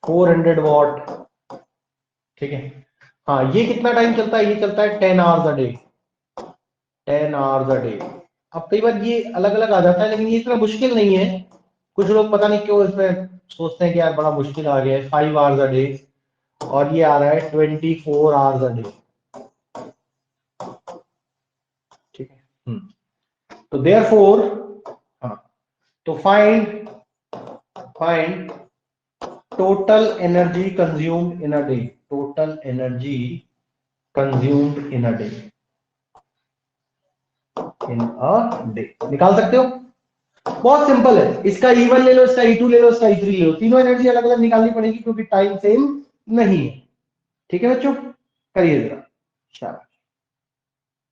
400 what. ठीक है। हाँ ये कितना टाइम चलता है? ये चलता है 10 hours a day. 10 hours a day. अब कई बार ये अलग अलग आ जाता है, लेकिन ये इतना मुश्किल नहीं है। कुछ लोग पता नहीं क्यों इसमें सोचते हैं कि यार बड़ा मुश्किल आ गया है। 5 आवर्स अ डे और ये आ रहा है 24 आवर्स अ डे। ठीक है। तो देयरफॉर हाँ, तो find total energy consumed in a day. Total energy consumed in a day. In a day. निकाल सकते हो? बहुत सिंपल है। इसका E1 ले लो, इसका E2 ले लो, इसका E3 ले लो, तीनों एनर्जी अलग अलग निकालनी पड़ेगी क्योंकि टाइम सेम नहीं है। ठीक है बच्चों, करिए जरा। शाबाश।